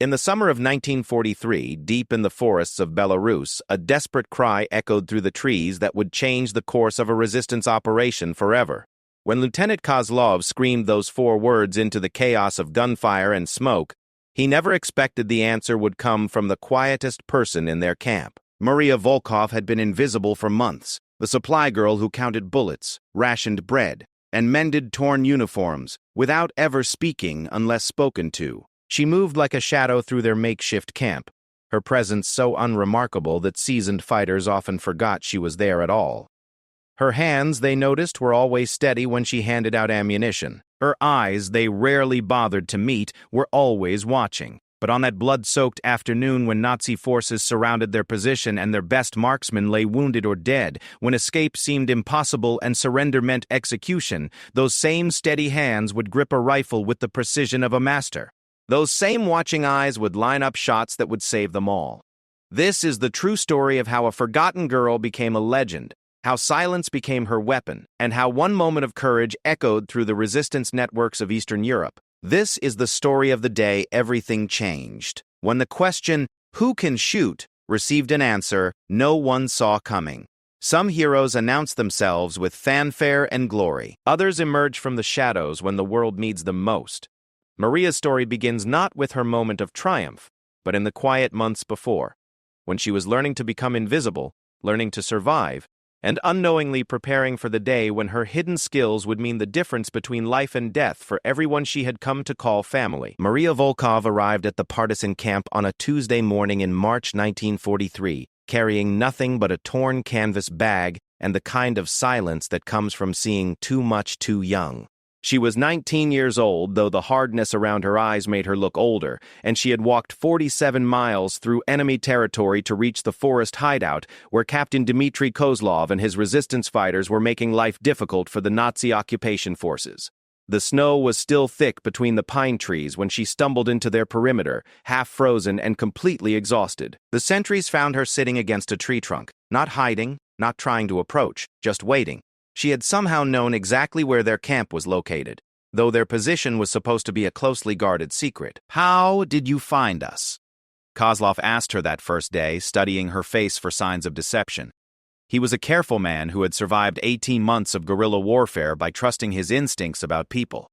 In the summer of 1943, deep in the forests of Belarus, a desperate cry echoed through the trees that would change the course of a resistance operation forever. When Lieutenant Kozlov screamed those 4 words into the chaos of gunfire and smoke, he never expected the answer would come from the quietest person in their camp. Maria Volkov had been invisible for months, the supply girl who counted bullets, rationed bread, and mended torn uniforms, without ever speaking unless spoken to. She moved like a shadow through their makeshift camp, her presence so unremarkable that seasoned fighters often forgot she was there at all. Her hands, they noticed, were always steady when she handed out ammunition. Her eyes, they rarely bothered to meet, were always watching. But on that blood-soaked afternoon when Nazi forces surrounded their position and their best marksmen lay wounded or dead, when escape seemed impossible and surrender meant execution, those same steady hands would grip a rifle with the precision of a master. Those same watching eyes would line up shots that would save them all. This is the true story of how a forgotten girl became a legend, how silence became her weapon, and how one moment of courage echoed through the resistance networks of Eastern Europe. This is the story of the day everything changed, when the question, "Who can shoot?" received an answer no one saw coming. Some heroes announced themselves with fanfare and glory. Others emerged from the shadows when the world needs them most. Maria's story begins not with her moment of triumph, but in the quiet months before, when she was learning to become invisible, learning to survive, and unknowingly preparing for the day when her hidden skills would mean the difference between life and death for everyone she had come to call family. Maria Volkov arrived at the partisan camp on a Tuesday morning in March 1943, carrying nothing but a torn canvas bag and the kind of silence that comes from seeing too much too young. She was 19 years old, though the hardness around her eyes made her look older, and she had walked 47 miles through enemy territory to reach the forest hideout, where Captain Dmitry Kozlov and his resistance fighters were making life difficult for the Nazi occupation forces. The snow was still thick between the pine trees when she stumbled into their perimeter, half frozen and completely exhausted. The sentries found her sitting against a tree trunk, not hiding, not trying to approach, just waiting. She had somehow known exactly where their camp was located, though their position was supposed to be a closely guarded secret. "How did you find us?" Kozlov asked her that first day, studying her face for signs of deception. He was a careful man who had survived 18 months of guerrilla warfare by trusting his instincts about people.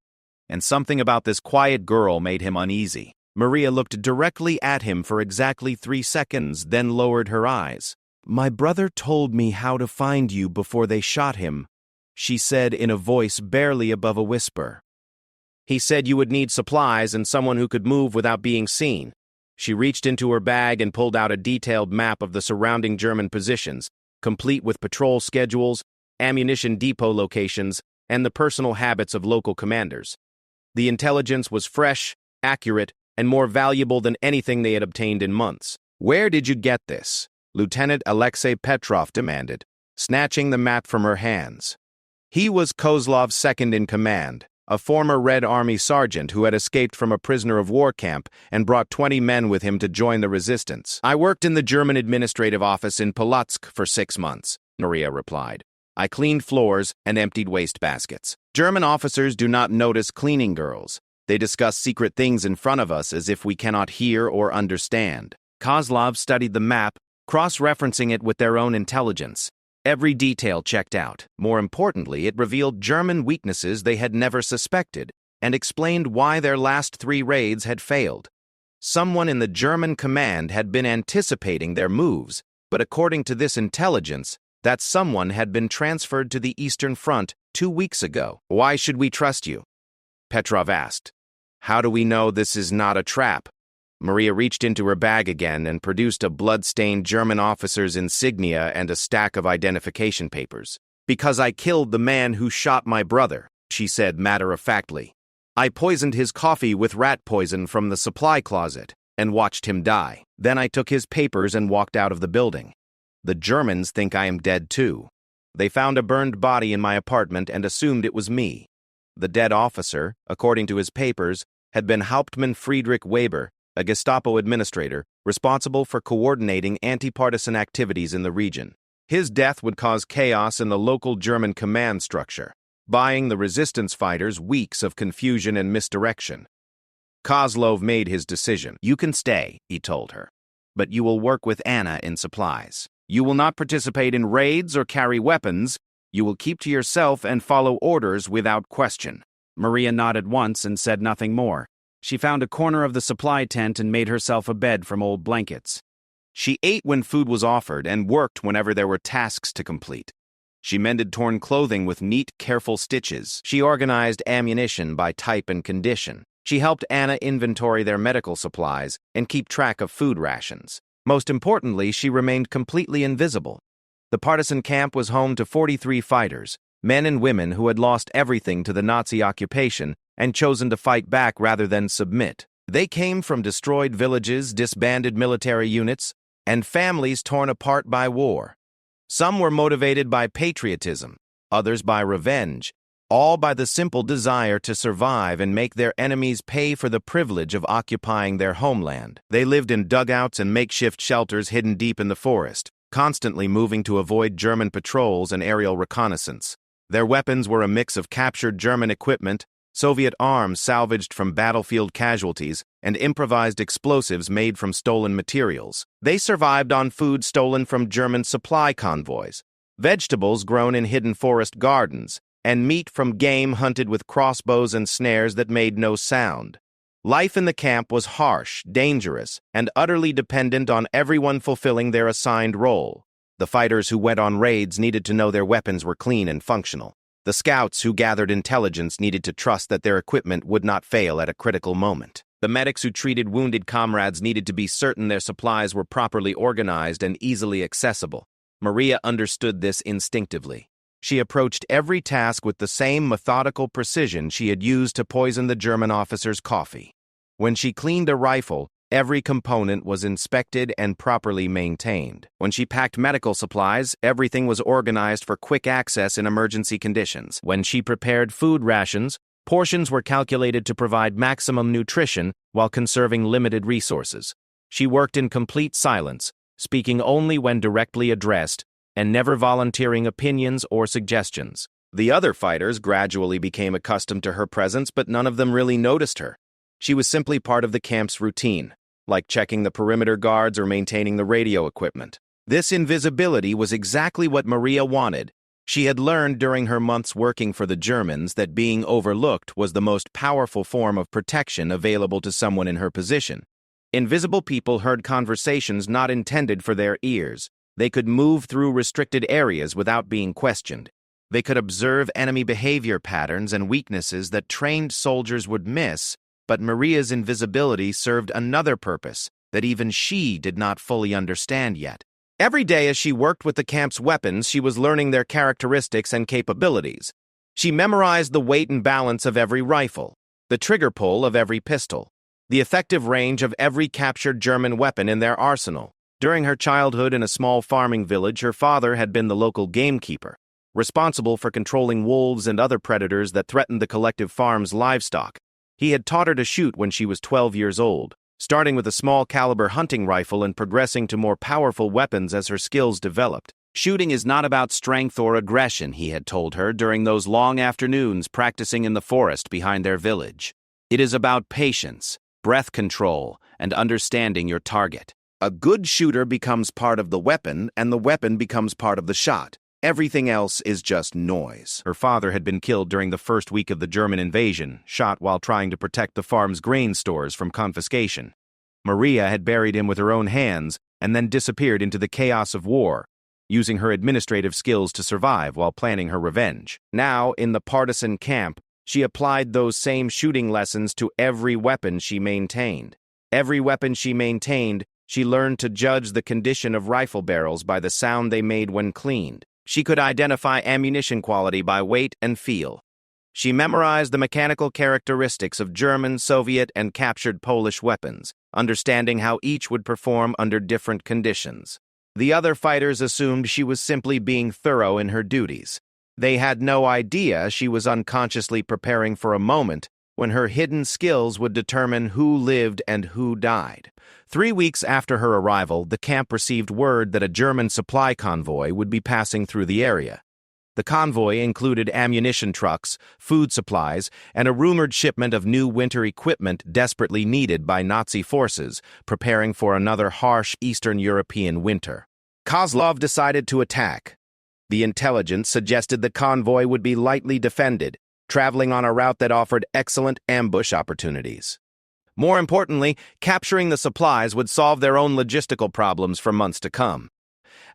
And something about this quiet girl made him uneasy. Maria looked directly at him for exactly 3 seconds, then lowered her eyes. "My brother told me how to find you before they shot him," she said in a voice barely above a whisper. "He said you would need supplies and someone who could move without being seen." She reached into her bag and pulled out a detailed map of the surrounding German positions, complete with patrol schedules, ammunition depot locations, and the personal habits of local commanders. The intelligence was fresh, accurate, and more valuable than anything they had obtained in months. "Where did you get this?" Lieutenant Alexei Petrov demanded, snatching the map from her hands. He was Kozlov's second in command, a former Red Army sergeant who had escaped from a prisoner of war camp and brought 20 men with him to join the resistance. "I worked in the German administrative office in Polotsk for 6 months, Maria replied. "I cleaned floors and emptied waste baskets. German officers do not notice cleaning girls. They discuss secret things in front of us as if we cannot hear or understand." Kozlov studied the map, cross-referencing it with their own intelligence. Every detail checked out. More importantly, it revealed German weaknesses they had never suspected and explained why their last 3 raids had failed. Someone in the German command had been anticipating their moves, but according to this intelligence, that someone had been transferred to the Eastern Front 2 weeks ago. "Why should we trust you?" Petrov asked. "How do we know this is not a trap?" Maria reached into her bag again and produced a blood-stained German officer's insignia and a stack of identification papers. "Because I killed the man who shot my brother," she said matter-of-factly. "I poisoned his coffee with rat poison from the supply closet and watched him die. Then I took his papers and walked out of the building. The Germans think I am dead too. They found a burned body in my apartment and assumed it was me. The dead officer, according to his papers, had been Hauptmann Friedrich Weber, a Gestapo administrator responsible for coordinating anti-partisan activities in the region. His death would cause chaos in the local German command structure, buying the resistance fighters weeks of confusion and misdirection." Kozlov made his decision. "You can stay," he told her, "but you will work with Anna in supplies. You will not participate in raids or carry weapons. You will keep to yourself and follow orders without question." Maria nodded once and said nothing more. She found a corner of the supply tent and made herself a bed from old blankets. She ate when food was offered and worked whenever there were tasks to complete. She mended torn clothing with neat, careful stitches. She organized ammunition by type and condition. She helped Anna inventory their medical supplies and keep track of food rations. Most importantly, she remained completely invisible. The partisan camp was home to 43 fighters, men and women who had lost everything to the Nazi occupation and chosen to fight back rather than submit. They came from destroyed villages, disbanded military units, and families torn apart by war. Some were motivated by patriotism, others by revenge, all by the simple desire to survive and make their enemies pay for the privilege of occupying their homeland. They lived in dugouts and makeshift shelters hidden deep in the forest, constantly moving to avoid German patrols and aerial reconnaissance. Their weapons were a mix of captured German equipment, Soviet arms salvaged from battlefield casualties, and improvised explosives made from stolen materials. They survived on food stolen from German supply convoys, vegetables grown in hidden forest gardens, and meat from game hunted with crossbows and snares that made no sound. Life in the camp was harsh, dangerous, and utterly dependent on everyone fulfilling their assigned role. The fighters who went on raids needed to know their weapons were clean and functional. The scouts who gathered intelligence needed to trust that their equipment would not fail at a critical moment. The medics who treated wounded comrades needed to be certain their supplies were properly organized and easily accessible. Maria understood this instinctively. She approached every task with the same methodical precision she had used to poison the German officer's coffee. When she cleaned a rifle, every component was inspected and properly maintained. When she packed medical supplies, everything was organized for quick access in emergency conditions. When she prepared food rations, portions were calculated to provide maximum nutrition while conserving limited resources. She worked in complete silence, speaking only when directly addressed, and never volunteering opinions or suggestions. The other fighters gradually became accustomed to her presence, but none of them really noticed her. She was simply part of the camp's routine, like checking the perimeter guards or maintaining the radio equipment. This invisibility was exactly what Maria wanted. She had learned during her months working for the Germans that being overlooked was the most powerful form of protection available to someone in her position. Invisible people heard conversations not intended for their ears. They could move through restricted areas without being questioned. They could observe enemy behavior patterns and weaknesses that trained soldiers would miss, but Maria's invisibility served another purpose that even she did not fully understand yet. Every day as she worked with the camp's weapons, she was learning their characteristics and capabilities. She memorized the weight and balance of every rifle, the trigger pull of every pistol, the effective range of every captured German weapon in their arsenal. During her childhood in a small farming village, her father had been the local gamekeeper, responsible for controlling wolves and other predators that threatened the collective farm's livestock. He had taught her to shoot when she was 12 years old, starting with a small-caliber hunting rifle and progressing to more powerful weapons as her skills developed. Shooting is not about strength or aggression, he had told her during those long afternoons practicing in the forest behind their village. It is about patience, breath control, and understanding your target. A good shooter becomes part of the weapon, and the weapon becomes part of the shot. Everything else is just noise. Her father had been killed during the first week of the German invasion, shot while trying to protect the farm's grain stores from confiscation. Maria had buried him with her own hands and then disappeared into the chaos of war, using her administrative skills to survive while planning her revenge. Now, in the partisan camp, she applied those same shooting lessons to every weapon she maintained. Every weapon she maintained, she learned to judge the condition of rifle barrels by the sound they made when cleaned. She could identify ammunition quality by weight and feel. She memorized the mechanical characteristics of German, Soviet, and captured Polish weapons, understanding how each would perform under different conditions. The other fighters assumed she was simply being thorough in her duties. They had no idea she was unconsciously preparing for a moment when her hidden skills would determine who lived and who died. 3 weeks after her arrival, the camp received word that a German supply convoy would be passing through the area. The convoy included ammunition trucks, food supplies, and a rumored shipment of new winter equipment desperately needed by Nazi forces, preparing for another harsh Eastern European winter. Kozlov decided to attack. The intelligence suggested the convoy would be lightly defended, traveling on a route that offered excellent ambush opportunities. More importantly, capturing the supplies would solve their own logistical problems for months to come.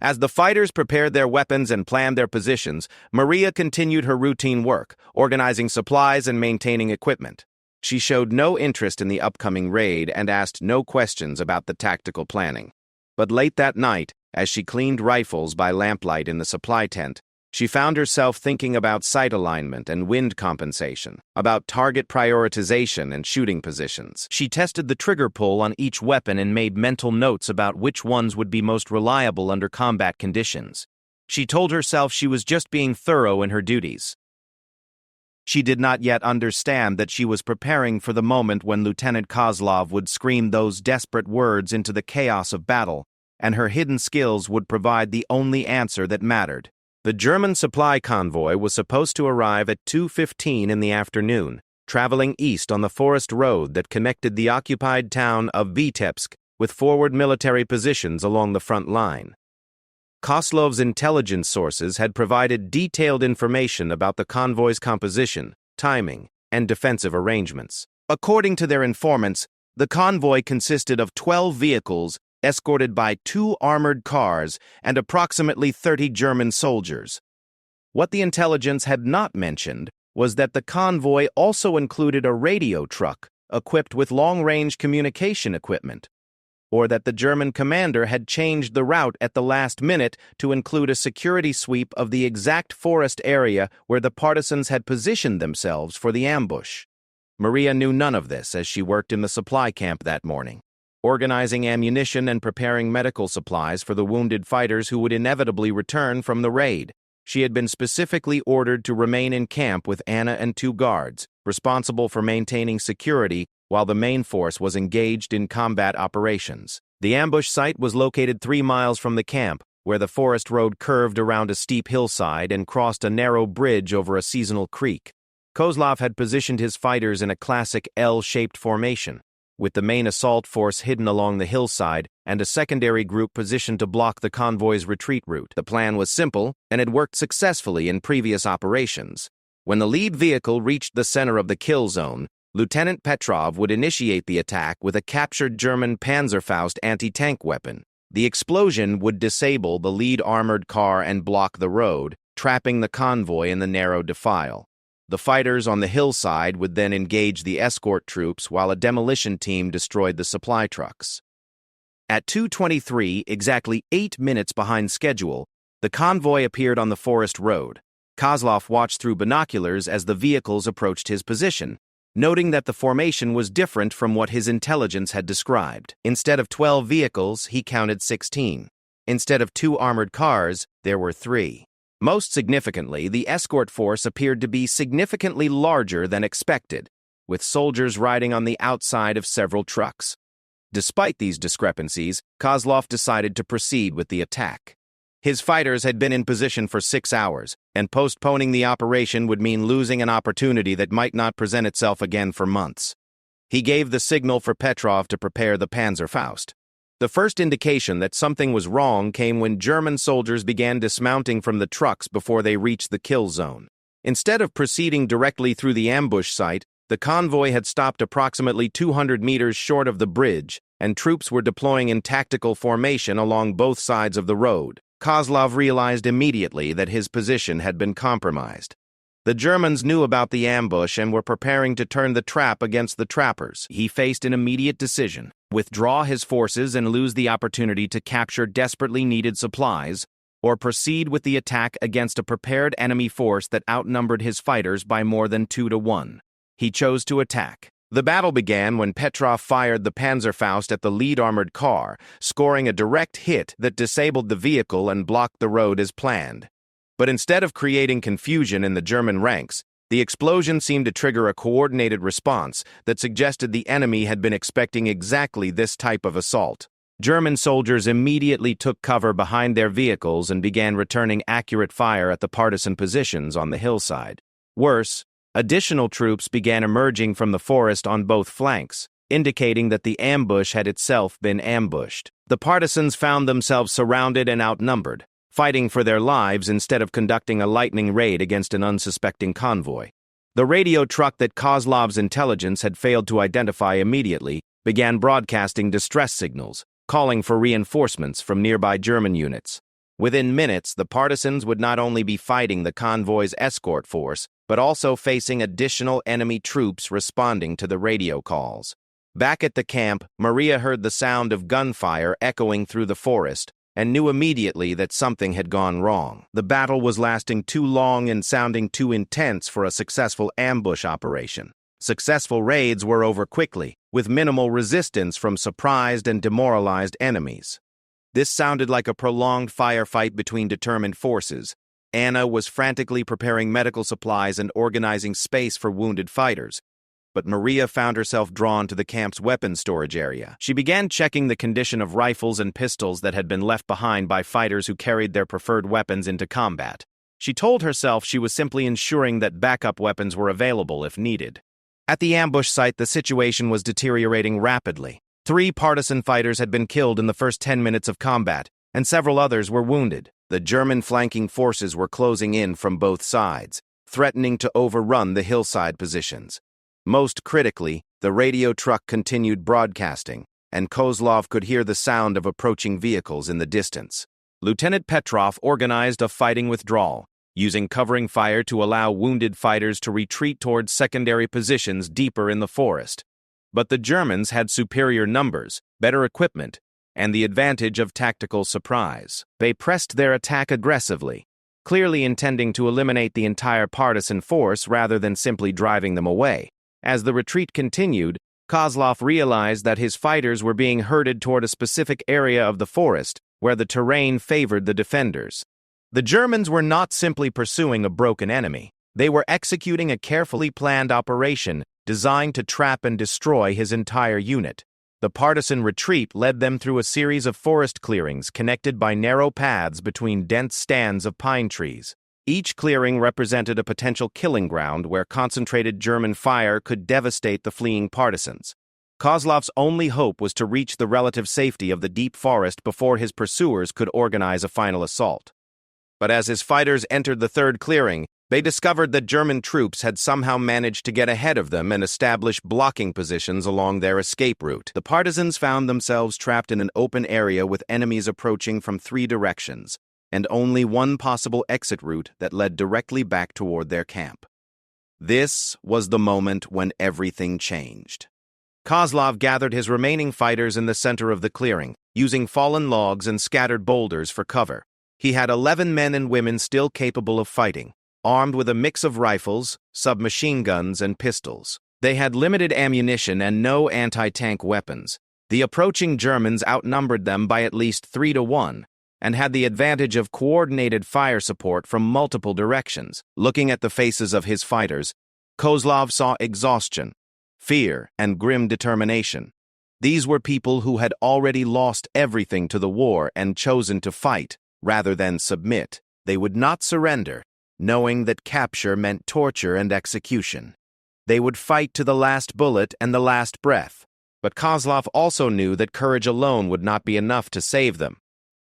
As the fighters prepared their weapons and planned their positions, Maria continued her routine work, organizing supplies and maintaining equipment. She showed no interest in the upcoming raid and asked no questions about the tactical planning. But late that night, as she cleaned rifles by lamplight in the supply tent, she found herself thinking about sight alignment and wind compensation, about target prioritization and shooting positions. She tested the trigger pull on each weapon and made mental notes about which ones would be most reliable under combat conditions. She told herself she was just being thorough in her duties. She did not yet understand that she was preparing for the moment when Lieutenant Kozlov would scream those desperate words into the chaos of battle, and her hidden skills would provide the only answer that mattered. The German supply convoy was supposed to arrive at 2:15 in the afternoon, traveling east on the forest road that connected the occupied town of Vitebsk with forward military positions along the front line. Kozlov's intelligence sources had provided detailed information about the convoy's composition, timing, and defensive arrangements. According to their informants, the convoy consisted of 12 vehicles escorted by 2 armored cars and approximately 30 German soldiers. What the intelligence had not mentioned was that the convoy also included a radio truck equipped with long-range communication equipment, or that the German commander had changed the route at the last minute to include a security sweep of the exact forest area where the partisans had positioned themselves for the ambush. Maria knew none of this as she worked in the supply camp that morning, organizing ammunition and preparing medical supplies for the wounded fighters who would inevitably return from the raid. She had been specifically ordered to remain in camp with Anna and 2 guards, responsible for maintaining security while the main force was engaged in combat operations. The ambush site was located 3 miles from the camp, where the forest road curved around a steep hillside and crossed a narrow bridge over a seasonal creek. Kozlov had positioned his fighters in a classic L-shaped formation, with the main assault force hidden along the hillside and a secondary group positioned to block the convoy's retreat route. The plan was simple and had worked successfully in previous operations. When the lead vehicle reached the center of the kill zone, Lieutenant Petrov would initiate the attack with a captured German Panzerfaust anti-tank weapon. The explosion would disable the lead armored car and block the road, trapping the convoy in the narrow defile. The fighters on the hillside would then engage the escort troops while a demolition team destroyed the supply trucks. At 2:23, exactly 8 minutes behind schedule, the convoy appeared on the forest road. Kozlov watched through binoculars as the vehicles approached his position, noting that the formation was different from what his intelligence had described. Instead of 12 vehicles, he counted 16. Instead of 2 armored cars, there were 3. Most significantly, the escort force appeared to be significantly larger than expected, with soldiers riding on the outside of several trucks. Despite these discrepancies, Kozlov decided to proceed with the attack. His fighters had been in position for 6 hours, and postponing the operation would mean losing an opportunity that might not present itself again for months. He gave the signal for Petrov to prepare the Panzerfaust. The first indication that something was wrong came when German soldiers began dismounting from the trucks before they reached the kill zone. Instead of proceeding directly through the ambush site, the convoy had stopped approximately 200 meters short of the bridge, and troops were deploying in tactical formation along both sides of the road. Kozlov realized immediately that his position had been compromised. The Germans knew about the ambush and were preparing to turn the trap against the trappers. He faced an immediate decision: withdraw his forces and lose the opportunity to capture desperately needed supplies, or proceed with the attack against a prepared enemy force that outnumbered his fighters by more than 2-1. He chose to attack. The battle began when Petrov fired the Panzerfaust at the lead armored car, scoring a direct hit that disabled the vehicle and blocked the road as planned. But instead of creating confusion in the German ranks, the explosion seemed to trigger a coordinated response that suggested the enemy had been expecting exactly this type of assault. German soldiers immediately took cover behind their vehicles and began returning accurate fire at the partisan positions on the hillside. Worse, additional troops began emerging from the forest on both flanks, indicating that the ambush had itself been ambushed. The partisans found themselves surrounded and outnumbered, fighting for their lives instead of conducting a lightning raid against an unsuspecting convoy. The radio truck that Kozlov's intelligence had failed to identify immediately began broadcasting distress signals, calling for reinforcements from nearby German units. Within minutes, the partisans would not only be fighting the convoy's escort force, but also facing additional enemy troops responding to the radio calls. Back at the camp, Maria heard the sound of gunfire echoing through the forest and knew immediately that something had gone wrong. The battle was lasting too long and sounding too intense for a successful ambush operation. Successful raids were over quickly, with minimal resistance from surprised and demoralized enemies. This sounded like a prolonged firefight between determined forces. Anna was frantically preparing medical supplies and organizing space for wounded fighters. But Maria found herself drawn to the camp's weapons storage area. She began checking the condition of rifles and pistols that had been left behind by fighters who carried their preferred weapons into combat. She told herself she was simply ensuring that backup weapons were available if needed. At the ambush site, the situation was deteriorating rapidly. 3 partisan fighters had been killed in the first 10 minutes of combat, and several others were wounded. The German flanking forces were closing in from both sides, threatening to overrun the hillside positions. Most critically, the radio truck continued broadcasting, and Kozlov could hear the sound of approaching vehicles in the distance. Lieutenant Petrov organized a fighting withdrawal, using covering fire to allow wounded fighters to retreat towards secondary positions deeper in the forest. But the Germans had superior numbers, better equipment, and the advantage of tactical surprise. They pressed their attack aggressively, clearly intending to eliminate the entire partisan force rather than simply driving them away. As the retreat continued, Kozlov realized that his fighters were being herded toward a specific area of the forest where the terrain favored the defenders. The Germans were not simply pursuing a broken enemy. They were executing a carefully planned operation designed to trap and destroy his entire unit. The partisan retreat led them through a series of forest clearings connected by narrow paths between dense stands of pine trees. Each clearing represented a potential killing ground where concentrated German fire could devastate the fleeing partisans. Kozlov's only hope was to reach the relative safety of the deep forest before his pursuers could organize a final assault. But as his fighters entered the third clearing, they discovered that German troops had somehow managed to get ahead of them and establish blocking positions along their escape route. The partisans found themselves trapped in an open area with enemies approaching from 3 directions, and only one possible exit route that led directly back toward their camp. This was the moment when everything changed. Kozlov gathered his remaining fighters in the center of the clearing, using fallen logs and scattered boulders for cover. He had 11 men and women still capable of fighting, armed with a mix of rifles, submachine guns, and pistols. They had limited ammunition and no anti-tank weapons. The approaching Germans outnumbered them by at least 3-1, and had the advantage of coordinated fire support from multiple directions. Looking at the faces of his fighters, Kozlov saw exhaustion, fear, and grim determination. These were people who had already lost everything to the war and chosen to fight rather than submit. They would not surrender, knowing that capture meant torture and execution. They would fight to the last bullet and the last breath. But Kozlov also knew that courage alone would not be enough to save them.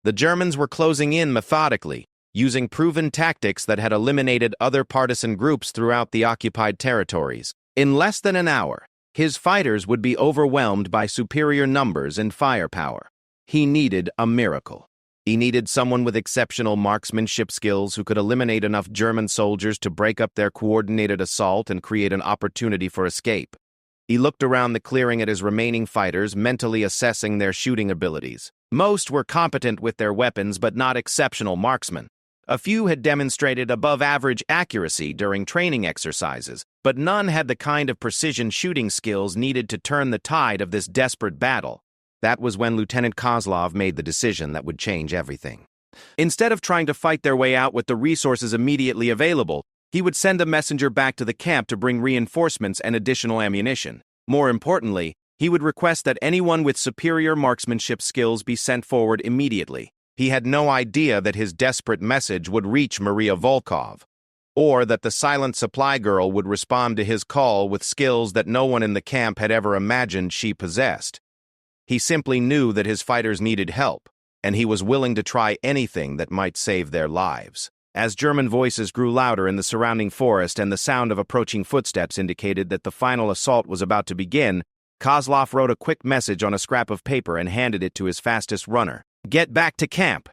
The Germans were closing in methodically, using proven tactics that had eliminated other partisan groups throughout the occupied territories. In less than an hour, his fighters would be overwhelmed by superior numbers and firepower. He needed a miracle. He needed someone with exceptional marksmanship skills who could eliminate enough German soldiers to break up their coordinated assault and create an opportunity for escape. He looked around the clearing at his remaining fighters, mentally assessing their shooting abilities. Most were competent with their weapons, but not exceptional marksmen. A few had demonstrated above-average accuracy during training exercises, but none had the kind of precision shooting skills needed to turn the tide of this desperate battle. That was when Lieutenant Kozlov made the decision that would change everything. Instead of trying to fight their way out with the resources immediately available, he would send a messenger back to the camp to bring reinforcements and additional ammunition. More importantly, He would request that anyone with superior marksmanship skills be sent forward immediately. He had no idea that his desperate message would reach Maria Volkov, or that the silent supply girl would respond to his call with skills that no one in the camp had ever imagined she possessed. He simply knew that his fighters needed help, and he was willing to try anything that might save their lives. As German voices grew louder in the surrounding forest and the sound of approaching footsteps indicated that the final assault was about to begin, Kozlov wrote a quick message on a scrap of paper and handed it to his fastest runner. "Get back to camp,"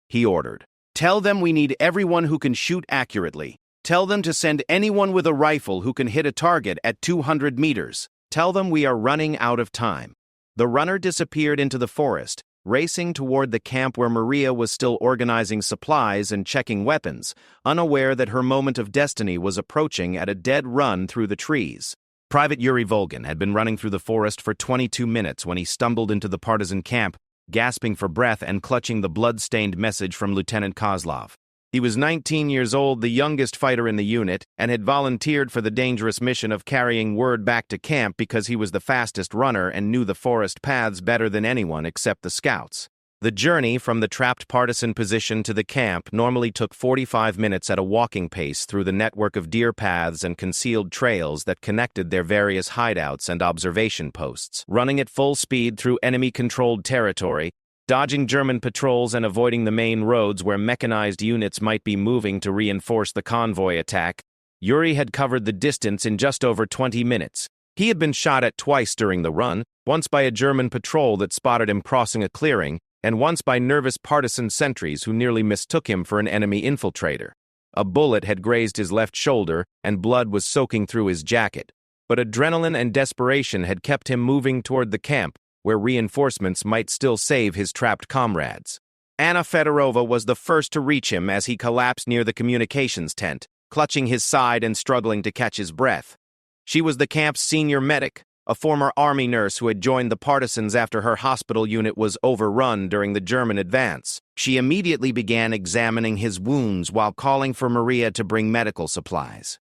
he ordered. "Tell them we need everyone who can shoot accurately. Tell them to send anyone with a rifle who can hit a target at 200 meters. Tell them we are running out of time." The runner disappeared into the forest, racing toward the camp where Maria was still organizing supplies and checking weapons, unaware that her moment of destiny was approaching at a dead run through the trees. Private Yuri Volgin had been running through the forest for 22 minutes when he stumbled into the partisan camp, gasping for breath and clutching the blood-stained message from Lieutenant Kozlov. He was 19 years old, the youngest fighter in the unit, and had volunteered for the dangerous mission of carrying word back to camp because he was the fastest runner and knew the forest paths better than anyone except the scouts. The journey from the trapped partisan position to the camp normally took 45 minutes at a walking pace through the network of deer paths and concealed trails that connected their various hideouts and observation posts. Running at full speed through enemy-controlled territory, dodging German patrols and avoiding the main roads where mechanized units might be moving to reinforce the convoy attack, Yuri had covered the distance in just over 20 minutes. He had been shot at twice during the run, once by a German patrol that spotted him crossing a clearing, and once by nervous partisan sentries who nearly mistook him for an enemy infiltrator. A bullet had grazed his left shoulder, and blood was soaking through his jacket. But adrenaline and desperation had kept him moving toward the camp, where reinforcements might still save his trapped comrades. Anna Fedorova was the first to reach him as he collapsed near the communications tent, clutching his side and struggling to catch his breath. She was the camp's senior medic, a former army nurse who had joined the partisans after her hospital unit was overrun during the German advance. She immediately began examining his wounds while calling for Maria to bring medical supplies.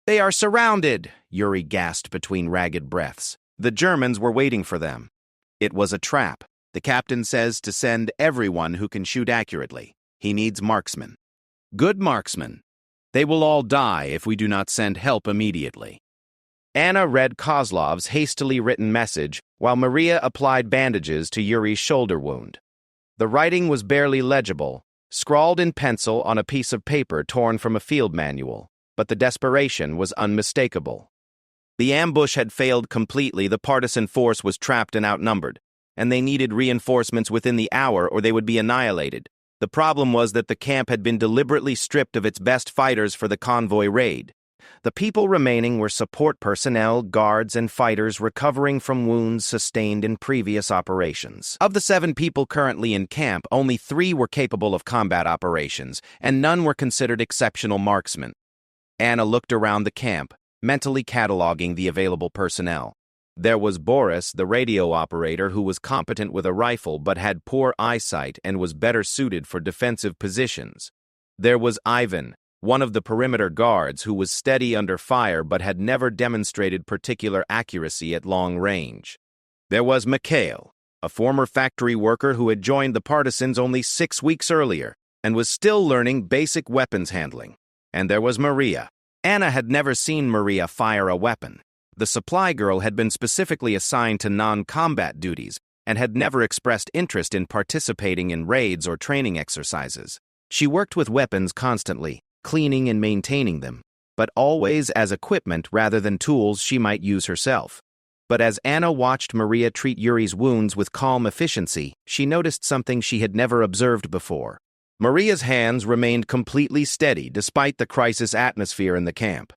"They are surrounded," Yuri gasped between ragged breaths. The Germans were waiting for them. It was a trap. The captain says to send everyone who can shoot accurately. He needs marksmen. Good marksmen. They will all die if we do not send help immediately. Anna read Kozlov's hastily written message while Maria applied bandages to Yuri's shoulder wound. The writing was barely legible, scrawled in pencil on a piece of paper torn from a field manual, but the desperation was unmistakable. The ambush had failed completely, the partisan force was trapped and outnumbered, and they needed reinforcements within the hour or they would be annihilated. The problem was that the camp had been deliberately stripped of its best fighters for the convoy raid. The people remaining were support personnel, guards, and fighters recovering from wounds sustained in previous operations. Of the 7 people currently in camp, only 3 were capable of combat operations, and none were considered exceptional marksmen. Anna looked around the camp, mentally cataloging the available personnel. There was Boris, the radio operator, who was competent with a rifle but had poor eyesight and was better suited for defensive positions. There was Ivan, one of the perimeter guards, who was steady under fire but had never demonstrated particular accuracy at long range. There was Mikhail, a former factory worker who had joined the partisans only 6 weeks earlier and was still learning basic weapons handling. And there was Maria. Anna had never seen Maria fire a weapon. The supply girl had been specifically assigned to non-combat duties and had never expressed interest in participating in raids or training exercises. She worked with weapons constantly, cleaning and maintaining them, but always as equipment rather than tools she might use herself. But as Anna watched Maria treat Yuri's wounds with calm efficiency, she noticed something she had never observed before. Maria's hands remained completely steady despite the crisis atmosphere in the camp.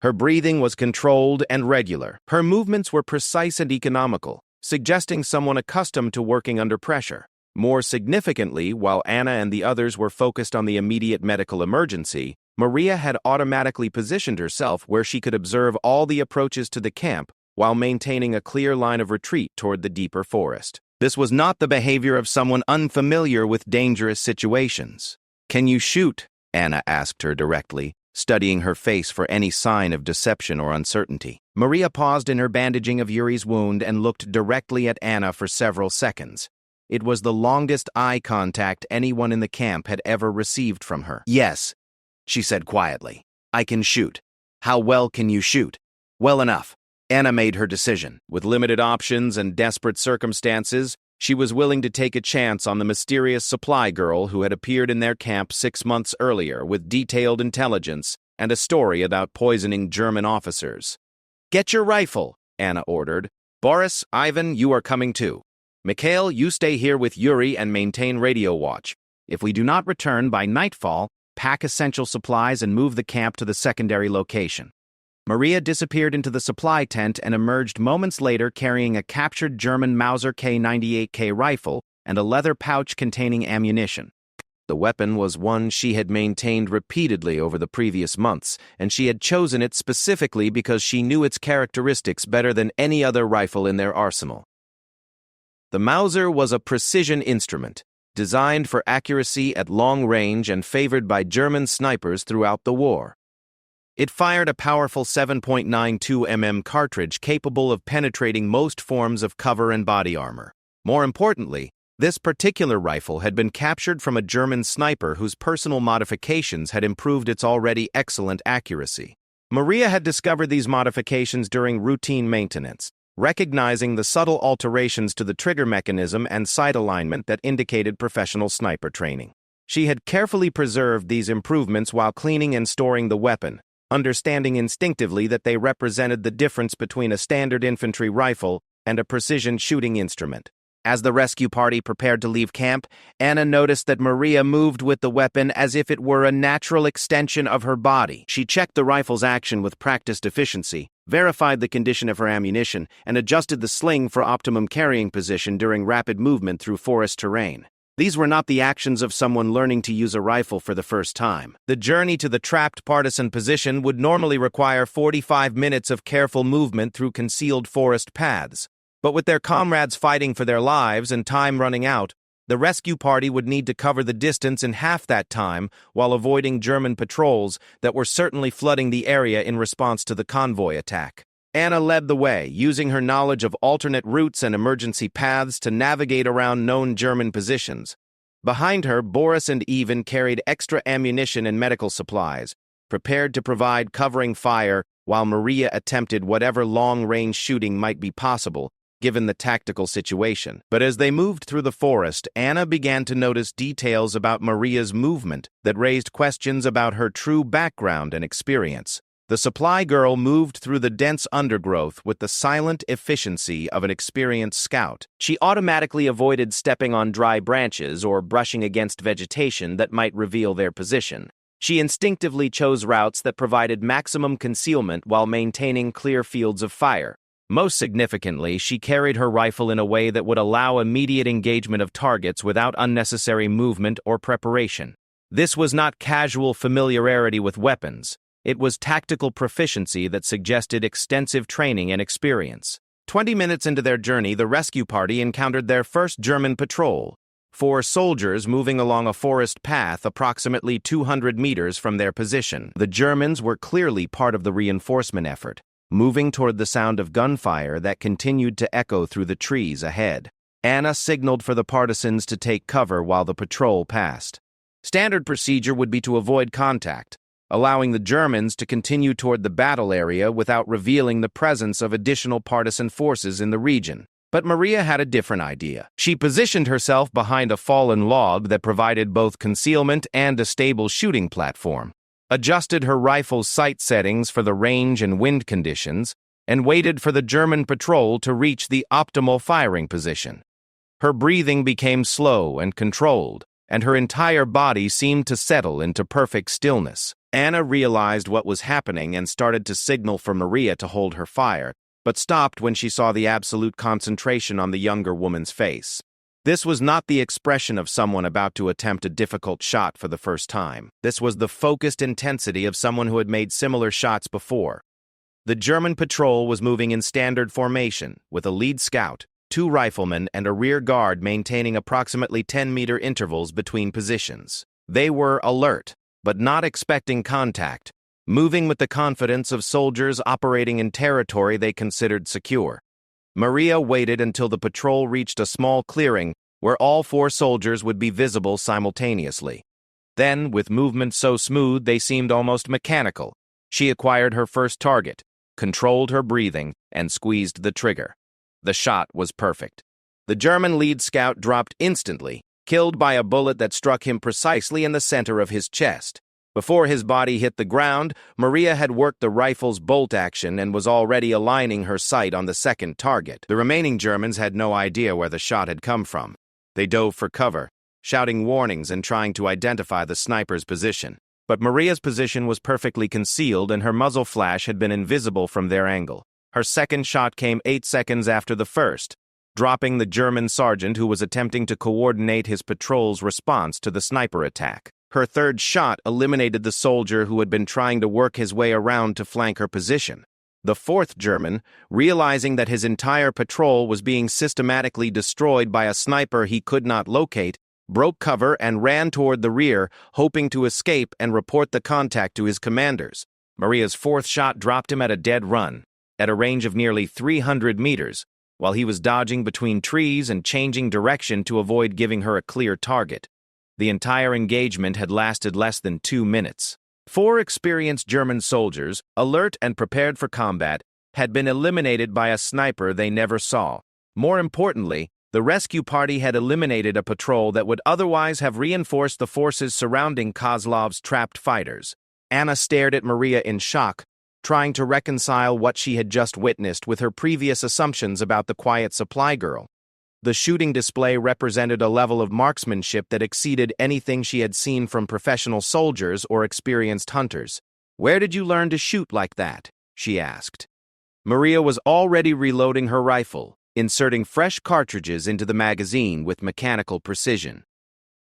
Her breathing was controlled and regular. Her movements were precise and economical, suggesting someone accustomed to working under pressure. More significantly, while Anna and the others were focused on the immediate medical emergency, Maria had automatically positioned herself where she could observe all the approaches to the camp while maintaining a clear line of retreat toward the deeper forest. This was not the behavior of someone unfamiliar with dangerous situations. "Can you shoot?" Anna asked her directly, studying her face for any sign of deception or uncertainty. Maria paused in her bandaging of Yuri's wound and looked directly at Anna for several seconds. It was the longest eye contact anyone in the camp had ever received from her. "Yes," she said quietly. "I can shoot." "How well can you shoot?" "Well enough." Anna made her decision. With limited options and desperate circumstances, she was willing to take a chance on the mysterious supply girl who had appeared in their camp 6 months earlier with detailed intelligence and a story about poisoning German officers. "Get your rifle," Anna ordered. "Boris, Ivan, you are coming too. Mikhail, you stay here with Yuri and maintain radio watch. If we do not return by nightfall, pack essential supplies and move the camp to the secondary location." Maria disappeared into the supply tent and emerged moments later carrying a captured German Mauser K98K rifle and a leather pouch containing ammunition. The weapon was one she had maintained repeatedly over the previous months, and she had chosen it specifically because she knew its characteristics better than any other rifle in their arsenal. The Mauser was a precision instrument, designed for accuracy at long range and favored by German snipers throughout the war. It fired a powerful 7.92 mm cartridge capable of penetrating most forms of cover and body armor. More importantly, this particular rifle had been captured from a German sniper whose personal modifications had improved its already excellent accuracy. Maria had discovered these modifications during routine maintenance, recognizing the subtle alterations to the trigger mechanism and sight alignment that indicated professional sniper training. She had carefully preserved these improvements while cleaning and storing the weapon, understanding instinctively that they represented the difference between a standard infantry rifle and a precision shooting instrument. As the rescue party prepared to leave camp, Anna noticed that Maria moved with the weapon as if it were a natural extension of her body. She checked the rifle's action with practiced efficiency, verified the condition of her ammunition, and adjusted the sling for optimum carrying position during rapid movement through forest terrain. These were not the actions of someone learning to use a rifle for the first time. The journey to the trapped partisan position would normally require 45 minutes of careful movement through concealed forest paths. But with their comrades fighting for their lives and time running out, the rescue party would need to cover the distance in half that time while avoiding German patrols that were certainly flooding the area in response to the convoy attack. Anna led the way, using her knowledge of alternate routes and emergency paths to navigate around known German positions. Behind her, Boris and Ivan carried extra ammunition and medical supplies, prepared to provide covering fire while Maria attempted whatever long-range shooting might be possible, given the tactical situation. But as they moved through the forest, Anna began to notice details about Maria's movement that raised questions about her true background and experience. The supply girl moved through the dense undergrowth with the silent efficiency of an experienced scout. She automatically avoided stepping on dry branches or brushing against vegetation that might reveal their position. She instinctively chose routes that provided maximum concealment while maintaining clear fields of fire. Most significantly, she carried her rifle in a way that would allow immediate engagement of targets without unnecessary movement or preparation. This was not casual familiarity with weapons. It was tactical proficiency that suggested extensive training and experience. 20 minutes into their journey, the rescue party encountered their first German patrol. 4 soldiers moving along a forest path approximately 200 meters from their position. The Germans were clearly part of the reinforcement effort, moving toward the sound of gunfire that continued to echo through the trees ahead. Anna signaled for the partisans to take cover while the patrol passed. Standard procedure would be to avoid contact, allowing the Germans to continue toward the battle area without revealing the presence of additional partisan forces in the region. But Maria had a different idea. She positioned herself behind a fallen log that provided both concealment and a stable shooting platform, adjusted her rifle's sight settings for the range and wind conditions, and waited for the German patrol to reach the optimal firing position. Her breathing became slow and controlled, and her entire body seemed to settle into perfect stillness. Anna realized what was happening and started to signal for Maria to hold her fire, but stopped when she saw the absolute concentration on the younger woman's face. This was not the expression of someone about to attempt a difficult shot for the first time. This was the focused intensity of someone who had made similar shots before. The German patrol was moving in standard formation, with a lead scout, 2 riflemen, and a rear guard maintaining approximately 10-meter intervals between positions. They were alert, but not expecting contact, moving with the confidence of soldiers operating in territory they considered secure. Maria waited until the patrol reached a small clearing where all 4 soldiers would be visible simultaneously. Then, with movements so smooth they seemed almost mechanical, she acquired her first target, controlled her breathing, and squeezed the trigger. The shot was perfect. The German lead scout dropped instantly, killed by a bullet that struck him precisely in the center of his chest. Before his body hit the ground, Maria had worked the rifle's bolt action and was already aligning her sight on the second target. The remaining Germans had no idea where the shot had come from. They dove for cover, shouting warnings and trying to identify the sniper's position. But Maria's position was perfectly concealed and her muzzle flash had been invisible from their angle. Her second shot came 8 seconds after the first, dropping the German sergeant who was attempting to coordinate his patrol's response to the sniper attack. Her third shot eliminated the soldier who had been trying to work his way around to flank her position. The fourth German, realizing that his entire patrol was being systematically destroyed by a sniper he could not locate, broke cover and ran toward the rear, hoping to escape and report the contact to his commanders. Maria's fourth shot dropped him at a dead run, at a range of nearly 300 meters, while he was dodging between trees and changing direction to avoid giving her a clear target. The entire engagement had lasted less than 2 minutes. 4 experienced German soldiers, alert and prepared for combat, had been eliminated by a sniper they never saw. More importantly, the rescue party had eliminated a patrol that would otherwise have reinforced the forces surrounding Kozlov's trapped fighters. Anna stared at Maria in shock, trying to reconcile what she had just witnessed with her previous assumptions about the quiet supply girl. The shooting display represented a level of marksmanship that exceeded anything she had seen from professional soldiers or experienced hunters. "Where did you learn to shoot like that?" she asked. Maria was already reloading her rifle, inserting fresh cartridges into the magazine with mechanical precision.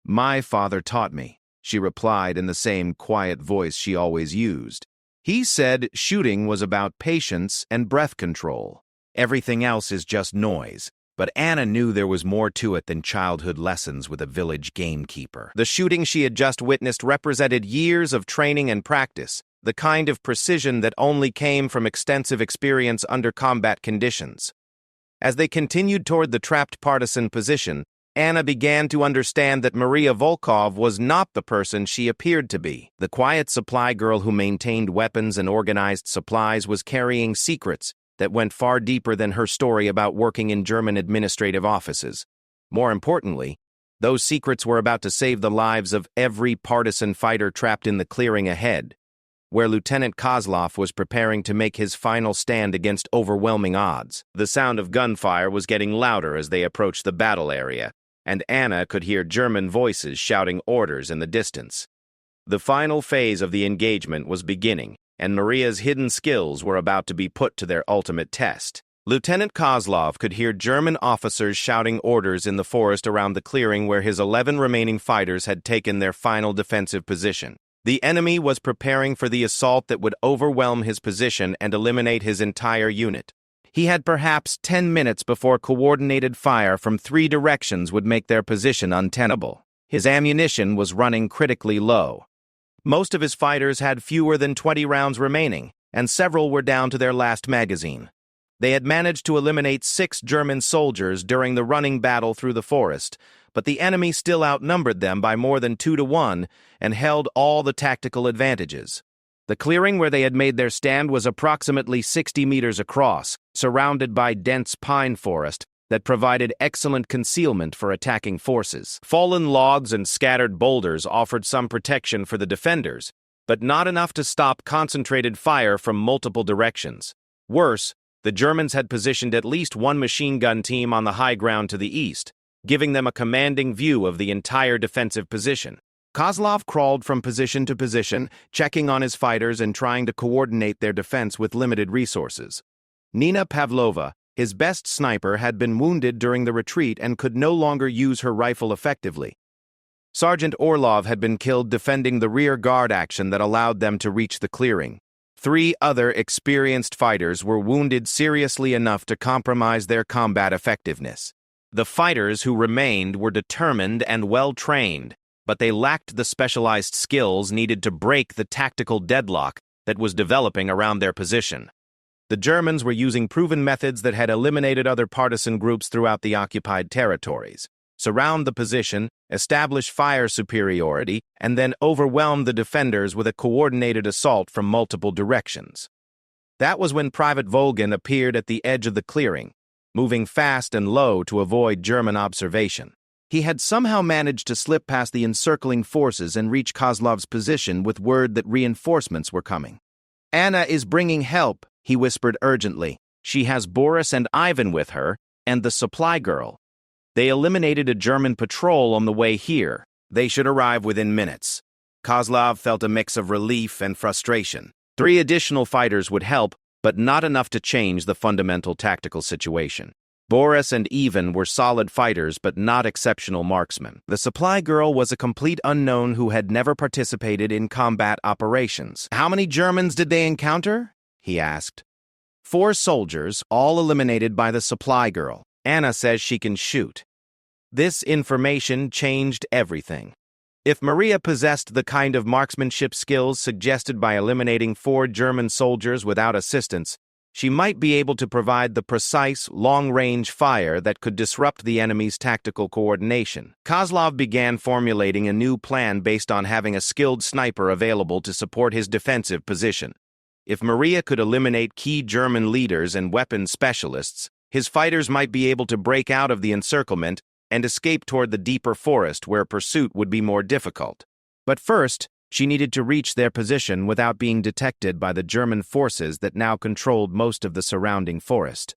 "My father taught me," she replied in the same quiet voice she always used. "He said shooting was about patience and breath control. Everything else is just noise." But Anna knew there was more to it than childhood lessons with a village gamekeeper. The shooting she had just witnessed represented years of training and practice, the kind of precision that only came from extensive experience under combat conditions. As they continued toward the trapped partisan position, Anna began to understand that Maria Volkov was not the person she appeared to be. The quiet supply girl who maintained weapons and organized supplies was carrying secrets that went far deeper than her story about working in German administrative offices. More importantly, those secrets were about to save the lives of every partisan fighter trapped in the clearing ahead, where Lieutenant Kozlov was preparing to make his final stand against overwhelming odds. The sound of gunfire was getting louder as they approached the battle area, and Anna could hear German voices shouting orders in the distance. The final phase of the engagement was beginning, and Maria's hidden skills were about to be put to their ultimate test. Lieutenant Kozlov could hear German officers shouting orders in the forest around the clearing where his 11 remaining fighters had taken their final defensive position. The enemy was preparing for the assault that would overwhelm his position and eliminate his entire unit. He had perhaps 10 minutes before coordinated fire from 3 directions would make their position untenable. His ammunition was running critically low. Most of his fighters had fewer than 20 rounds remaining, and several were down to their last magazine. They had managed to eliminate 6 German soldiers during the running battle through the forest, but the enemy still outnumbered them by more than 2 to 1 and held all the tactical advantages. The clearing where they had made their stand was approximately 60 meters across, surrounded by dense pine forest that provided excellent concealment for attacking forces. Fallen logs and scattered boulders offered some protection for the defenders, but not enough to stop concentrated fire from multiple directions. Worse, the Germans had positioned at least 1 machine gun team on the high ground to the east, giving them a commanding view of the entire defensive position. Kozlov crawled from position to position, checking on his fighters and trying to coordinate their defense with limited resources. Nina Pavlova, his best sniper, had been wounded during the retreat and could no longer use her rifle effectively. Sergeant Orlov had been killed defending the rear guard action that allowed them to reach the clearing. 3 other experienced fighters were wounded seriously enough to compromise their combat effectiveness. The fighters who remained were determined and well-trained, but they lacked the specialized skills needed to break the tactical deadlock that was developing around their position. The Germans were using proven methods that had eliminated other partisan groups throughout the occupied territories. Surround the position, establish fire superiority, and then overwhelm the defenders with a coordinated assault from multiple directions. That was when Private Volgin appeared at the edge of the clearing, moving fast and low to avoid German observation. He had somehow managed to slip past the encircling forces and reach Kozlov's position with word that reinforcements were coming. "Anna is bringing help," he whispered urgently. "She has Boris and Ivan with her, and the supply girl. They eliminated a German patrol on the way here. They should arrive within minutes." Kozlov felt a mix of relief and frustration. 3 additional fighters would help, but not enough to change the fundamental tactical situation. Boris and Ivan were solid fighters but not exceptional marksmen. The supply girl was a complete unknown who had never participated in combat operations. "How many Germans did they encounter?" he asked. 4 soldiers, all eliminated by the supply girl. Anna says she can shoot. This information changed everything. If Maria possessed the kind of marksmanship skills suggested by eliminating 4 German soldiers without assistance, she might be able to provide the precise, long-range fire that could disrupt the enemy's tactical coordination. Kozlov began formulating a new plan based on having a skilled sniper available to support his defensive position. If Maria could eliminate key German leaders and weapons specialists, his fighters might be able to break out of the encirclement and escape toward the deeper forest where pursuit would be more difficult. But first, she needed to reach their position without being detected by the German forces that now controlled most of the surrounding forest.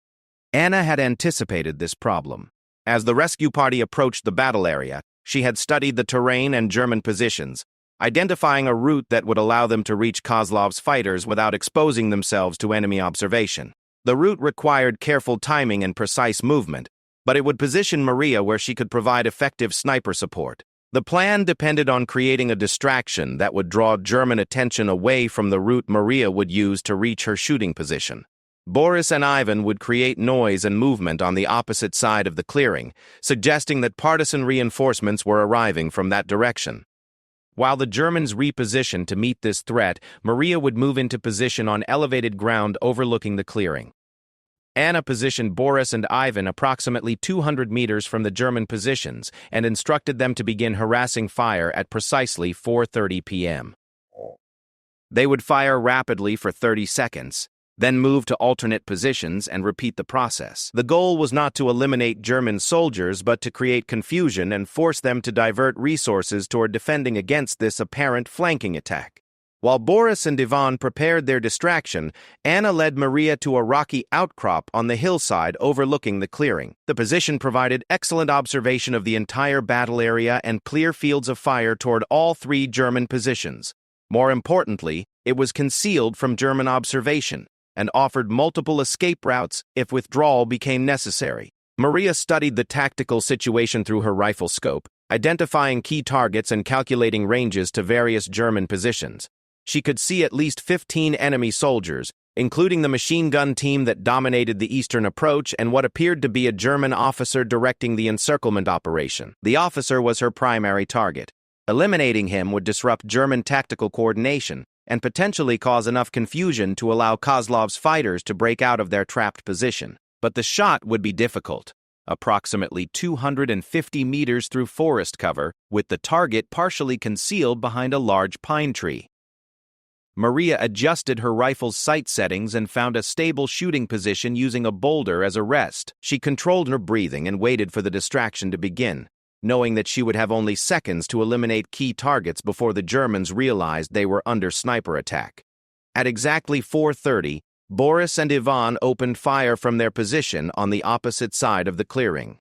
Anna had anticipated this problem. As the rescue party approached the battle area, she had studied the terrain and German positions, identifying a route that would allow them to reach Kozlov's fighters without exposing themselves to enemy observation. The route required careful timing and precise movement, but it would position Maria where she could provide effective sniper support. The plan depended on creating a distraction that would draw German attention away from the route Maria would use to reach her shooting position. Boris and Ivan would create noise and movement on the opposite side of the clearing, suggesting that partisan reinforcements were arriving from that direction. While the Germans repositioned to meet this threat, Maria would move into position on elevated ground overlooking the clearing. Anna positioned Boris and Ivan approximately 200 meters from the German positions and instructed them to begin harassing fire at precisely 4:30 p.m. They would fire rapidly for 30 seconds, then move to alternate positions and repeat the process. The goal was not to eliminate German soldiers, but to create confusion and force them to divert resources toward defending against this apparent flanking attack. While Boris and Ivan prepared their distraction, Anna led Maria to a rocky outcrop on the hillside overlooking the clearing. The position provided excellent observation of the entire battle area and clear fields of fire toward all 3 German positions. More importantly, it was concealed from German observation and offered multiple escape routes if withdrawal became necessary. Maria studied the tactical situation through her rifle scope, identifying key targets and calculating ranges to various German positions. She could see at least 15 enemy soldiers, including the machine gun team that dominated the eastern approach and what appeared to be a German officer directing the encirclement operation. The officer was her primary target. Eliminating him would disrupt German tactical coordination and potentially cause enough confusion to allow Kozlov's fighters to break out of their trapped position. But the shot would be difficult. Approximately 250 meters through forest cover, with the target partially concealed behind a large pine tree. Maria adjusted her rifle's sight settings and found a stable shooting position using a boulder as a rest. She controlled her breathing and waited for the distraction to begin, knowing that she would have only seconds to eliminate key targets before the Germans realized they were under sniper attack. At exactly 4:30, Boris and Ivan opened fire from their position on the opposite side of the clearing.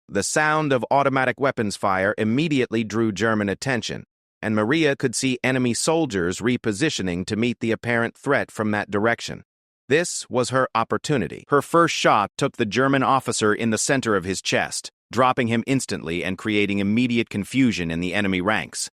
The sound of automatic weapons fire immediately drew German attention, and Maria could see enemy soldiers repositioning to meet the apparent threat from that direction. This was her opportunity. Her first shot took the German officer in the center of his chest, dropping him instantly and creating immediate confusion in the enemy ranks.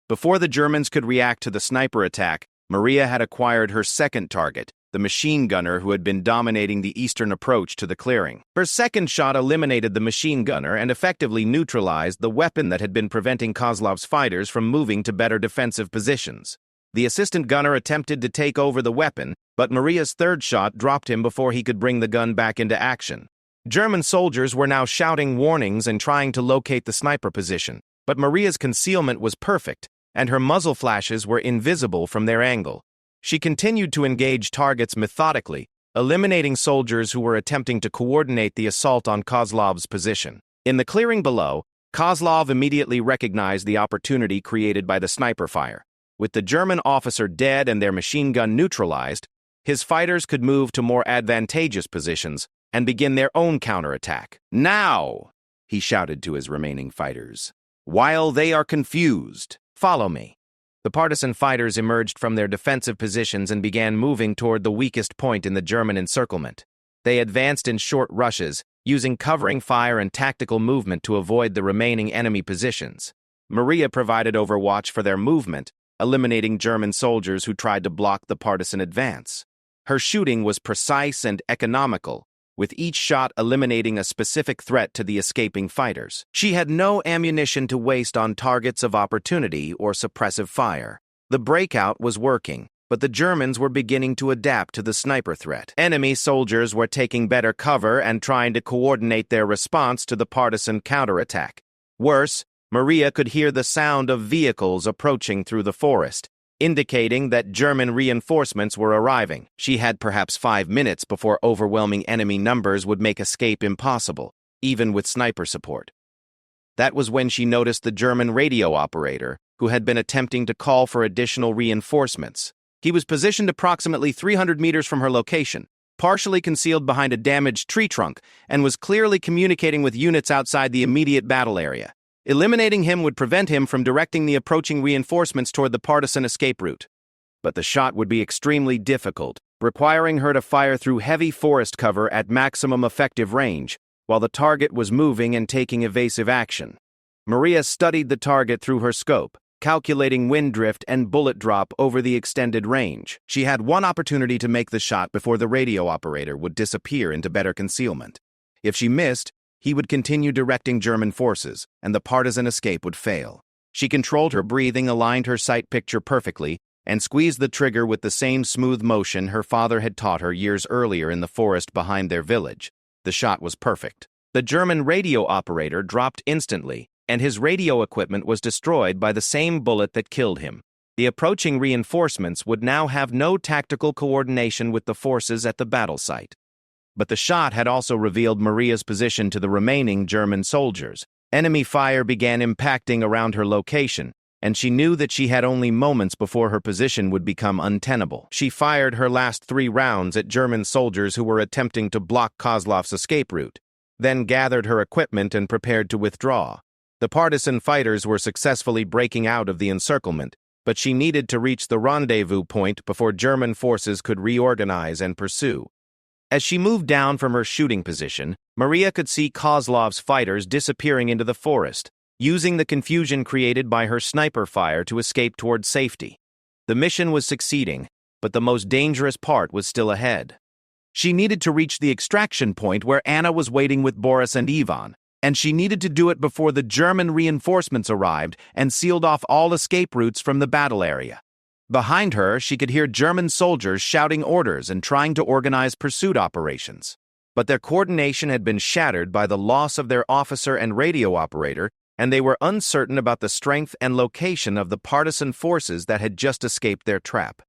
Before the Germans could react to the sniper attack, Maria had acquired her second target, the machine gunner who had been dominating the eastern approach to the clearing. Her second shot eliminated the machine gunner and effectively neutralized the weapon that had been preventing Kozlov's fighters from moving to better defensive positions. The assistant gunner attempted to take over the weapon, but Maria's third shot dropped him before he could bring the gun back into action. German soldiers were now shouting warnings and trying to locate the sniper position, but Maria's concealment was perfect, and her muzzle flashes were invisible from their angle. She continued to engage targets methodically, eliminating soldiers who were attempting to coordinate the assault on Kozlov's position. In the clearing below, Kozlov immediately recognized the opportunity created by the sniper fire. With the German officer dead and their machine gun neutralized, his fighters could move to more advantageous positions and begin their own counterattack. "Now!" he shouted to his remaining fighters. "While they are confused, follow me." The partisan fighters emerged from their defensive positions and began moving toward the weakest point in the German encirclement. They advanced in short rushes, using covering fire and tactical movement to avoid the remaining enemy positions. Maria provided overwatch for their movement, eliminating German soldiers who tried to block the partisan advance. Her shooting was precise and economical, with each shot eliminating a specific threat to the escaping fighters. She had no ammunition to waste on targets of opportunity or suppressive fire. The breakout was working, but the Germans were beginning to adapt to the sniper threat. Enemy soldiers were taking better cover and trying to coordinate their response to the partisan counterattack. Worse, Maria could hear the sound of vehicles approaching through the forest, indicating that German reinforcements were arriving. She had perhaps 5 minutes before overwhelming enemy numbers would make escape impossible, even with sniper support. That was when she noticed the German radio operator, who had been attempting to call for additional reinforcements. He was positioned approximately 300 meters from her location, partially concealed behind a damaged tree trunk, and was clearly communicating with units outside the immediate battle area. Eliminating him would prevent him from directing the approaching reinforcements toward the partisan escape route. But the shot would be extremely difficult, requiring her to fire through heavy forest cover at maximum effective range, while the target was moving and taking evasive action. Maria studied the target through her scope, calculating wind drift and bullet drop over the extended range. She had one opportunity to make the shot before the radio operator would disappear into better concealment. If she missed, he would continue directing German forces, and the partisan escape would fail. She controlled her breathing, aligned her sight picture perfectly, and squeezed the trigger with the same smooth motion her father had taught her years earlier in the forest behind their village. The shot was perfect. The German radio operator dropped instantly, and his radio equipment was destroyed by the same bullet that killed him. The approaching reinforcements would now have no tactical coordination with the forces at the battle site. But the shot had also revealed Maria's position to the remaining German soldiers. Enemy fire began impacting around her location, and she knew that she had only moments before her position would become untenable. She fired her last 3 rounds at German soldiers who were attempting to block Kozlov's escape route, then gathered her equipment and prepared to withdraw. The partisan fighters were successfully breaking out of the encirclement, but she needed to reach the rendezvous point before German forces could reorganize and pursue. As she moved down from her shooting position, Maria could see Kozlov's fighters disappearing into the forest, using the confusion created by her sniper fire to escape toward safety. The mission was succeeding, but the most dangerous part was still ahead. She needed to reach the extraction point where Anna was waiting with Boris and Ivan, and she needed to do it before the German reinforcements arrived and sealed off all escape routes from the battle area. Behind her, she could hear German soldiers shouting orders and trying to organize pursuit operations. But their coordination had been shattered by the loss of their officer and radio operator, and they were uncertain about the strength and location of the partisan forces that had just escaped their trap.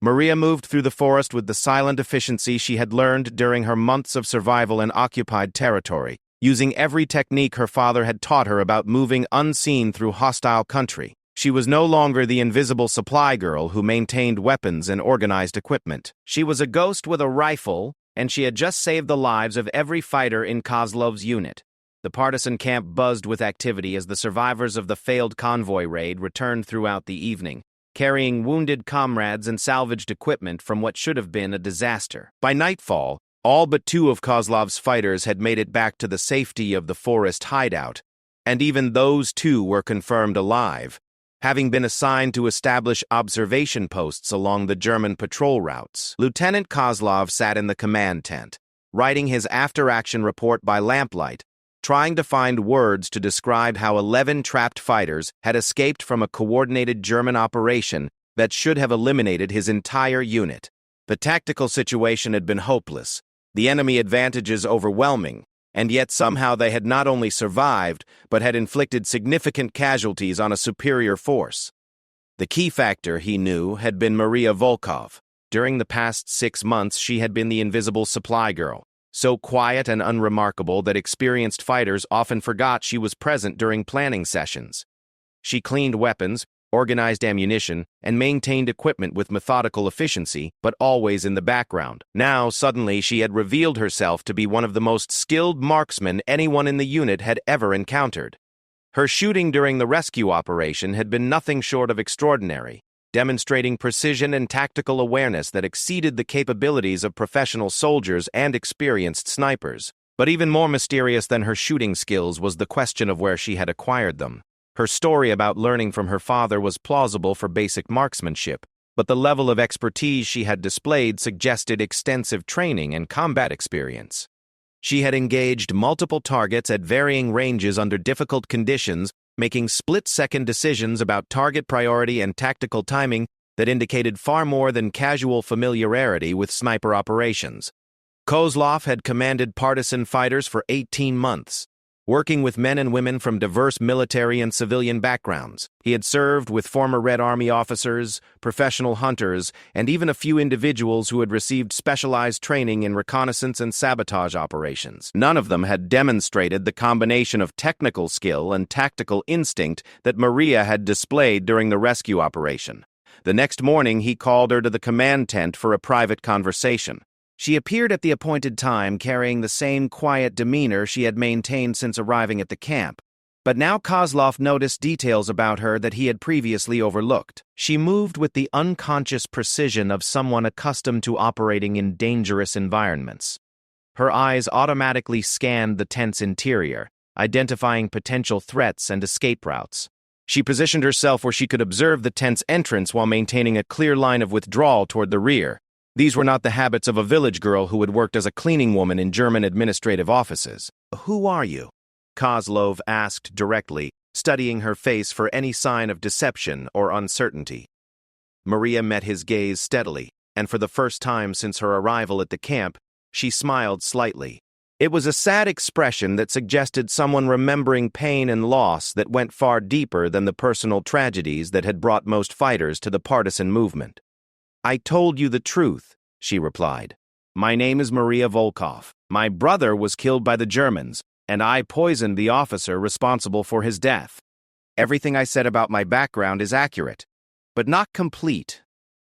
Maria moved through the forest with the silent efficiency she had learned during her months of survival in occupied territory, using every technique her father had taught her about moving unseen through hostile country. She was no longer the invisible supply girl who maintained weapons and organized equipment. She was a ghost with a rifle, and she had just saved the lives of every fighter in Kozlov's unit. The partisan camp buzzed with activity as the survivors of the failed convoy raid returned throughout the evening, carrying wounded comrades and salvaged equipment from what should have been a disaster. By nightfall, all but 2 of Kozlov's fighters had made it back to the safety of the forest hideout, and even those 2 were confirmed alive, having been assigned to establish observation posts along the German patrol routes. Lieutenant Kozlov sat in the command tent, writing his after-action report by lamplight, trying to find words to describe how 11 trapped fighters had escaped from a coordinated German operation that should have eliminated his entire unit. The tactical situation had been hopeless, the enemy advantages overwhelming, and yet somehow they had not only survived, but had inflicted significant casualties on a superior force. The key factor, he knew, had been Maria Volkov. During the past 6 months, she had been the invisible supply girl, so quiet and unremarkable that experienced fighters often forgot she was present during planning sessions. She cleaned weapons, organized ammunition, and maintained equipment with methodical efficiency, but always in the background. Now, suddenly, she had revealed herself to be one of the most skilled marksmen anyone in the unit had ever encountered. Her shooting during the rescue operation had been nothing short of extraordinary, demonstrating precision and tactical awareness that exceeded the capabilities of professional soldiers and experienced snipers. But even more mysterious than her shooting skills was the question of where she had acquired them. Her story about learning from her father was plausible for basic marksmanship, but the level of expertise she had displayed suggested extensive training and combat experience. She had engaged multiple targets at varying ranges under difficult conditions, making split-second decisions about target priority and tactical timing that indicated far more than casual familiarity with sniper operations. Kozlov had commanded partisan fighters for 18 months. Working with men and women from diverse military and civilian backgrounds, he had served with former Red Army officers, professional hunters, and even a few individuals who had received specialized training in reconnaissance and sabotage operations. None of them had demonstrated the combination of technical skill and tactical instinct that Maria had displayed during the rescue operation. The next morning, he called her to the command tent for a private conversation. She appeared at the appointed time carrying the same quiet demeanor she had maintained since arriving at the camp. But now Kozlov noticed details about her that he had previously overlooked. She moved with the unconscious precision of someone accustomed to operating in dangerous environments. Her eyes automatically scanned the tent's interior, identifying potential threats and escape routes. She positioned herself where she could observe the tent's entrance while maintaining a clear line of withdrawal toward the rear. These were not the habits of a village girl who had worked as a cleaning woman in German administrative offices. "Who are you?" Kozlov asked directly, studying her face for any sign of deception or uncertainty. Maria met his gaze steadily, and for the first time since her arrival at the camp, she smiled slightly. It was a sad expression that suggested someone remembering pain and loss that went far deeper than the personal tragedies that had brought most fighters to the partisan movement. "I told you the truth," she replied. "My name is Maria Volkov. My brother was killed by the Germans, and I poisoned the officer responsible for his death. Everything I said about my background is accurate, but not complete."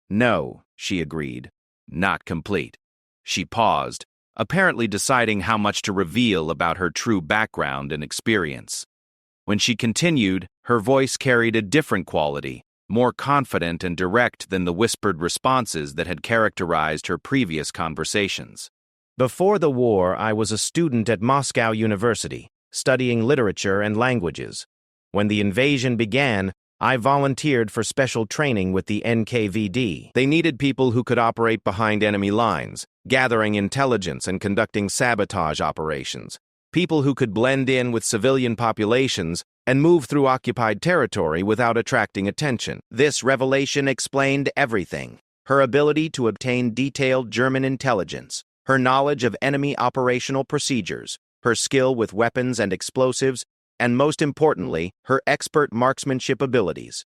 "No," she agreed. "Not complete." She paused, apparently deciding how much to reveal about her true background and experience. When she continued, her voice carried a different quality, more confident and direct than the whispered responses that had characterized her previous conversations. "Before the war, I was a student at Moscow University, studying literature and languages. When the invasion began, I volunteered for special training with the NKVD. They needed people who could operate behind enemy lines, gathering intelligence and conducting sabotage operations. People who could blend in with civilian populations and move through occupied territory without attracting attention. This revelation explained everything: her ability to obtain detailed German intelligence, her knowledge of enemy operational procedures, her skill with weapons and explosives, and most importantly, her expert marksmanship abilities.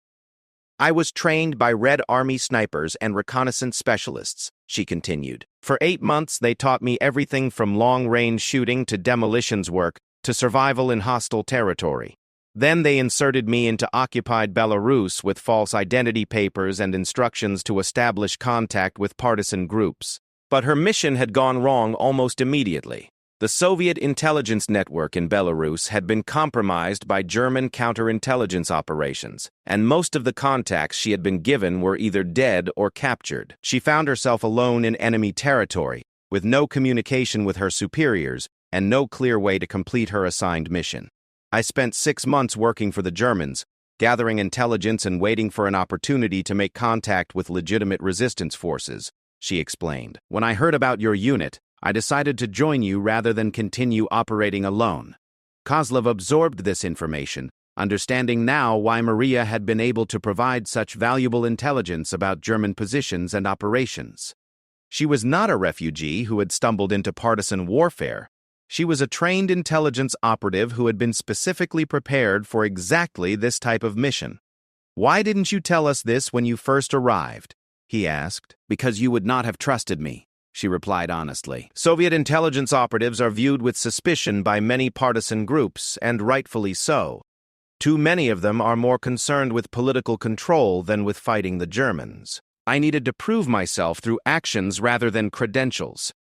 I was trained by Red Army snipers and reconnaissance specialists," she continued. "For 8 months, they taught me everything from long-range shooting to demolitions work to survival in hostile territory. Then they inserted me into occupied Belarus with false identity papers and instructions to establish contact with partisan groups. But her mission had gone wrong almost immediately. The Soviet intelligence network in Belarus had been compromised by German counterintelligence operations, and most of the contacts she had been given were either dead or captured. She found herself alone in enemy territory, with no communication with her superiors and no clear way to complete her assigned mission. I spent 6 months working for the Germans, gathering intelligence and waiting for an opportunity to make contact with legitimate resistance forces," she explained. "When I heard about your unit, I decided to join you rather than continue operating alone." Kozlov absorbed this information, understanding now why Maria had been able to provide such valuable intelligence about German positions and operations. She was not a refugee who had stumbled into partisan warfare. She was a trained intelligence operative who had been specifically prepared for exactly this type of mission. "Why didn't you tell us this when you first arrived?" he asked. "Because you would not have trusted me," she replied honestly. Soviet intelligence operatives are viewed with suspicion by many partisan groups, and rightfully so. Too many of them are more concerned with political control than with fighting the Germans. I needed to prove myself through actions rather than credentials.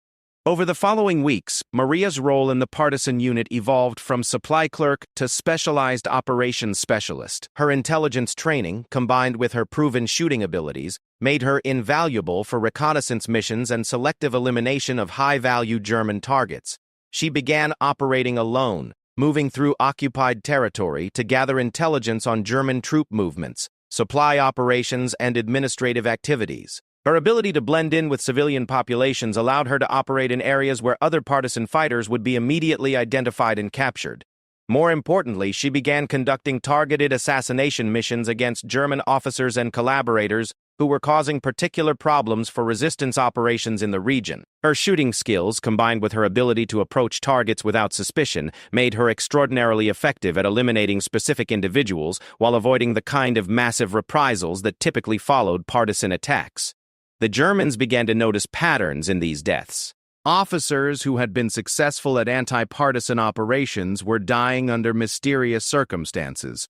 Over the following weeks, Maria's role in the partisan unit evolved from supply clerk to specialized operations specialist. Her intelligence training, combined with her proven shooting abilities, made her invaluable for reconnaissance missions and selective elimination of high-value German targets. She began operating alone, moving through occupied territory to gather intelligence on German troop movements, supply operations, and administrative activities. Her ability to blend in with civilian populations allowed her to operate in areas where other partisan fighters would be immediately identified and captured. More importantly, she began conducting targeted assassination missions against German officers and collaborators who were causing particular problems for resistance operations in the region. Her shooting skills, combined with her ability to approach targets without suspicion, made her extraordinarily effective at eliminating specific individuals while avoiding the kind of massive reprisals that typically followed partisan attacks. The Germans began to notice patterns in these deaths. Officers who had been successful at anti-partisan operations were dying under mysterious circumstances,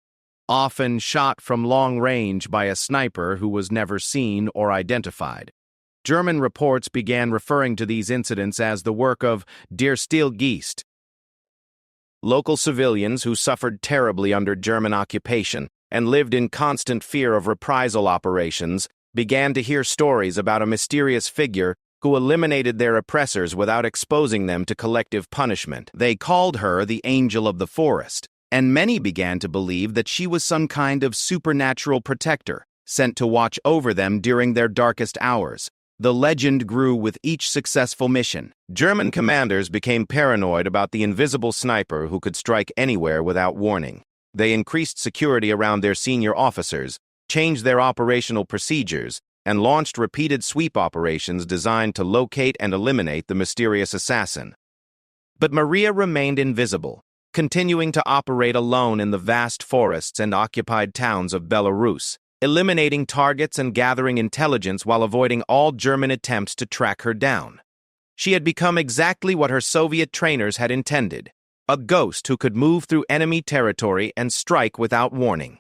often shot from long range by a sniper who was never seen or identified. German reports began referring to these incidents as the work of Der Stilgeist. Local civilians who suffered terribly under German occupation and lived in constant fear of reprisal operations began to hear stories about a mysterious figure who eliminated their oppressors without exposing them to collective punishment. They called her the Angel of the Forest, and many began to believe that she was some kind of supernatural protector, sent to watch over them during their darkest hours. The legend grew with each successful mission. German commanders became paranoid about the invisible sniper who could strike anywhere without warning. They increased security around their senior officers, changed their operational procedures, and launched repeated sweep operations designed to locate and eliminate the mysterious assassin. But Maria remained invisible, continuing to operate alone in the vast forests and occupied towns of Belarus, eliminating targets and gathering intelligence while avoiding all German attempts to track her down. She had become exactly what her Soviet trainers had intended, a ghost who could move through enemy territory and strike without warning.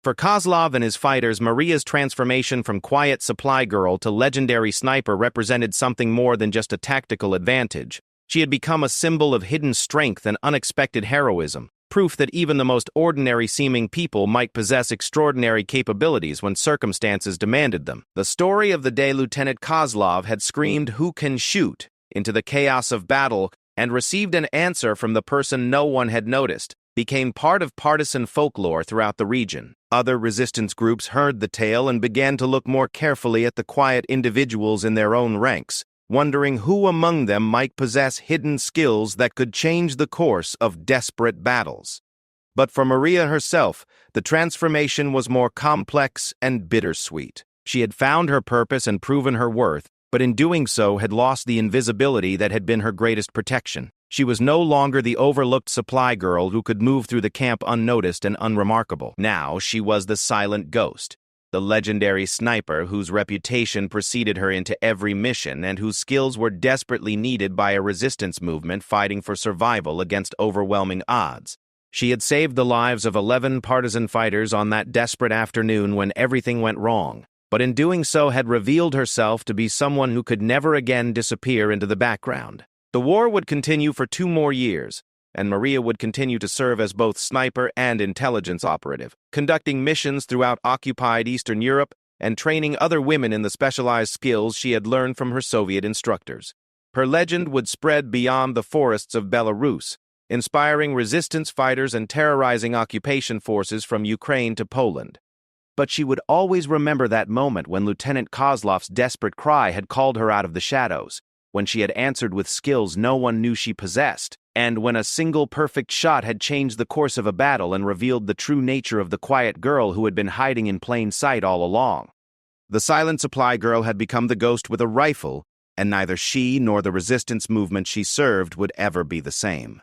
For Kozlov and his fighters, Maria's transformation from quiet supply girl to legendary sniper represented something more than just a tactical advantage. She had become a symbol of hidden strength and unexpected heroism, proof that even the most ordinary-seeming people might possess extraordinary capabilities when circumstances demanded them. The story of the day Lieutenant Kozlov had screamed, "Who can shoot?" into the chaos of battle and received an answer from the person no one had noticed, became part of partisan folklore throughout the region. Other resistance groups heard the tale and began to look more carefully at the quiet individuals in their own ranks, wondering who among them might possess hidden skills that could change the course of desperate battles. But for Maria herself, the transformation was more complex and bittersweet. She had found her purpose and proven her worth, but in doing so had lost the invisibility that had been her greatest protection. She was no longer the overlooked supply girl who could move through the camp unnoticed and unremarkable. Now she was the silent ghost, the legendary sniper whose reputation preceded her into every mission and whose skills were desperately needed by a resistance movement fighting for survival against overwhelming odds. She had saved the lives of 11 partisan fighters on that desperate afternoon when everything went wrong, but in doing so had revealed herself to be someone who could never again disappear into the background. The war would continue for 2 more years, and Maria would continue to serve as both sniper and intelligence operative, conducting missions throughout occupied Eastern Europe and training other women in the specialized skills she had learned from her Soviet instructors. Her legend would spread beyond the forests of Belarus, inspiring resistance fighters and terrorizing occupation forces from Ukraine to Poland. But she would always remember that moment when Lieutenant Kozlov's desperate cry had called her out of the shadows, when she had answered with skills no one knew she possessed, and when a single perfect shot had changed the course of a battle and revealed the true nature of the quiet girl who had been hiding in plain sight all along. The silent supply girl had become the ghost with a rifle, and neither she nor the resistance movement she served would ever be the same.